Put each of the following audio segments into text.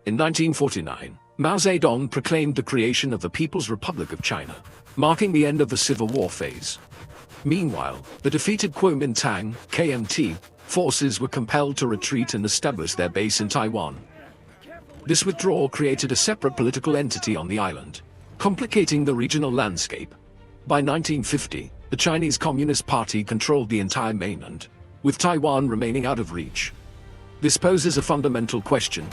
In 1949, Mao Zedong proclaimed the creation of the People's Republic of China, marking the end of the Civil War phase. Meanwhile, the defeated Kuomintang (KMT) forces were compelled to retreat and establish their base in Taiwan. This withdrawal created a separate political entity on the island, complicating the regional landscape. By 1950, the Chinese Communist Party controlled the entire mainland, with Taiwan remaining out of reach. This poses a fundamental question: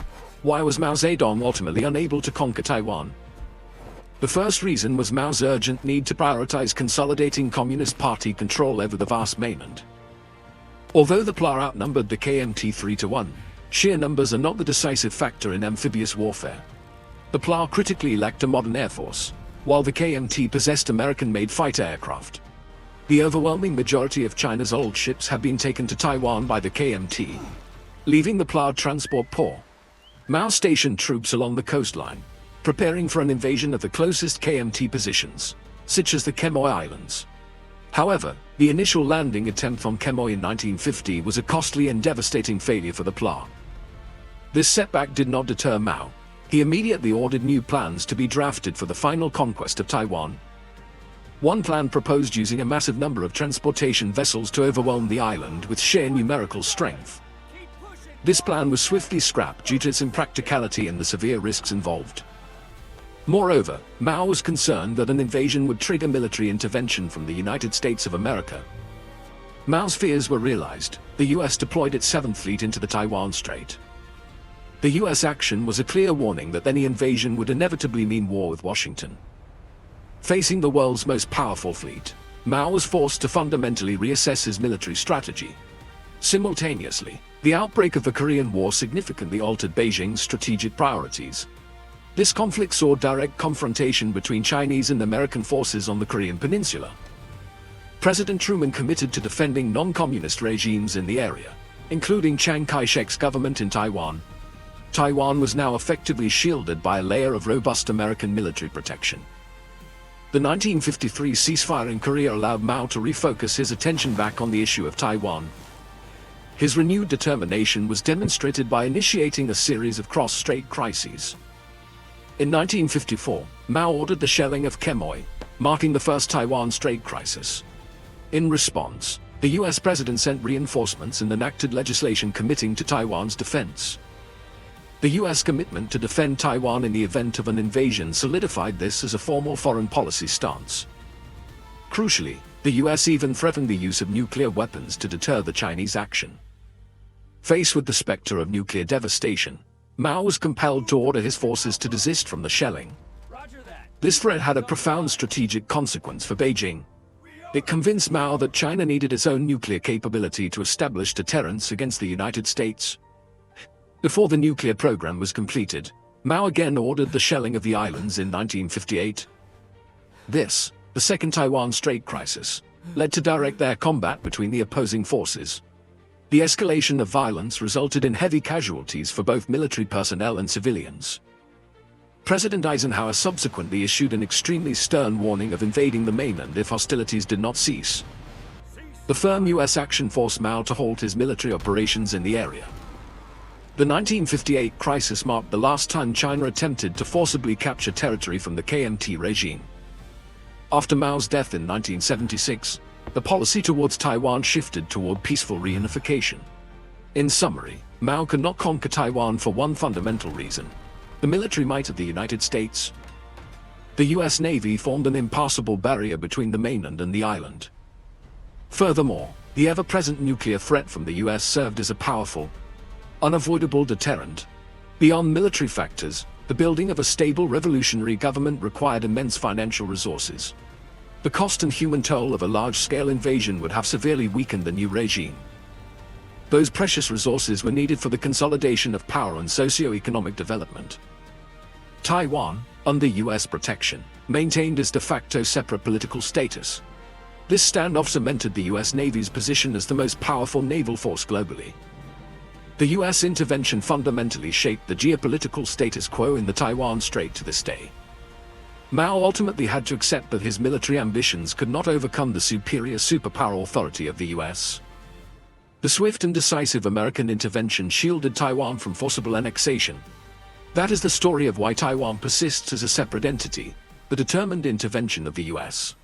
why was Mao Zedong ultimately unable to conquer Taiwan? The first reason was Mao's urgent need to prioritize consolidating Communist Party control over the vast mainland. Although the PLA outnumbered the KMT 3-1, sheer numbers are not the decisive factor in amphibious warfare. The PLA critically lacked a modern air force, while the KMT possessed American-made fighter aircraft. The overwhelming majority of China's old ships had been taken to Taiwan by the KMT, leaving the PLA transport poor. Mao stationed troops along the coastline, preparing for an invasion of the closest KMT positions, such as the Quemoy Islands. However, the initial landing attempt on Quemoy in 1950 was a costly and devastating failure for the PLA. This setback did not deter Mao. He immediately ordered new plans to be drafted for the final conquest of Taiwan. One plan proposed using a massive number of transportation vessels to overwhelm the island with sheer numerical strength. This plan was swiftly scrapped due to its impracticality and the severe risks involved. Moreover, Mao was concerned that an invasion would trigger military intervention from the United States of America. Mao's fears were realized. The US deployed its 7th Fleet into the Taiwan Strait. The US action was a clear warning that any invasion would inevitably mean war with Washington. Facing the world's most powerful fleet, Mao was forced to fundamentally reassess his military strategy. Simultaneously, the outbreak of the Korean War significantly altered Beijing's strategic priorities. This conflict saw direct confrontation between Chinese and American forces on the Korean Peninsula. President Truman committed to defending non-communist regimes in the area, including Chiang Kai-shek's government in Taiwan. Taiwan was now effectively shielded by a layer of robust American military protection. The 1953 ceasefire in Korea allowed Mao to refocus his attention back on the issue of Taiwan. His renewed determination was demonstrated by initiating a series of cross-strait crises. In 1954, Mao ordered the shelling of Quemoy, marking the first Taiwan Strait crisis. In response, the US president sent reinforcements and enacted legislation committing to Taiwan's defense. The US commitment to defend Taiwan in the event of an invasion solidified this as a formal foreign policy stance. Crucially, the US even threatened the use of nuclear weapons to deter the Chinese action. Faced with the specter of nuclear devastation, Mao was compelled to order his forces to desist from the shelling. This threat had a profound strategic consequence for Beijing. It convinced Mao that China needed its own nuclear capability to establish deterrence against the United States. Before the nuclear program was completed, Mao again ordered the shelling of the islands in 1958. This, the second Taiwan Strait crisis, led to direct air combat between the opposing forces. The escalation of violence resulted in heavy casualties for both military personnel and civilians. President Eisenhower subsequently issued an extremely stern warning of invading the mainland if hostilities did not cease. The firm US action forced Mao to halt his military operations in the area. The 1958 crisis marked the last time China attempted to forcibly capture territory from the KMT regime. After Mao's death in 1976, the policy towards Taiwan shifted toward peaceful reunification. In summary, Mao could not conquer Taiwan for one fundamental reason: the military might of the United States. The US Navy formed an impassable barrier between the mainland and the island. Furthermore, the ever-present nuclear threat from the US served as a powerful, unavoidable deterrent. Beyond military factors, the building of a stable revolutionary government required immense financial resources. The cost and human toll of a large-scale invasion would have severely weakened the new regime. Those precious resources were needed for the consolidation of power and socio-economic development. Taiwan, under US protection, maintained its de facto separate political status. This standoff cemented the US Navy's position as the most powerful naval force globally. The US intervention fundamentally shaped the geopolitical status quo in the Taiwan Strait to this day. Mao ultimately had to accept that his military ambitions could not overcome the superior superpower authority of the US. The swift and decisive American intervention shielded Taiwan from forcible annexation. That is the story of why Taiwan persists as a separate entity, the determined intervention of the US.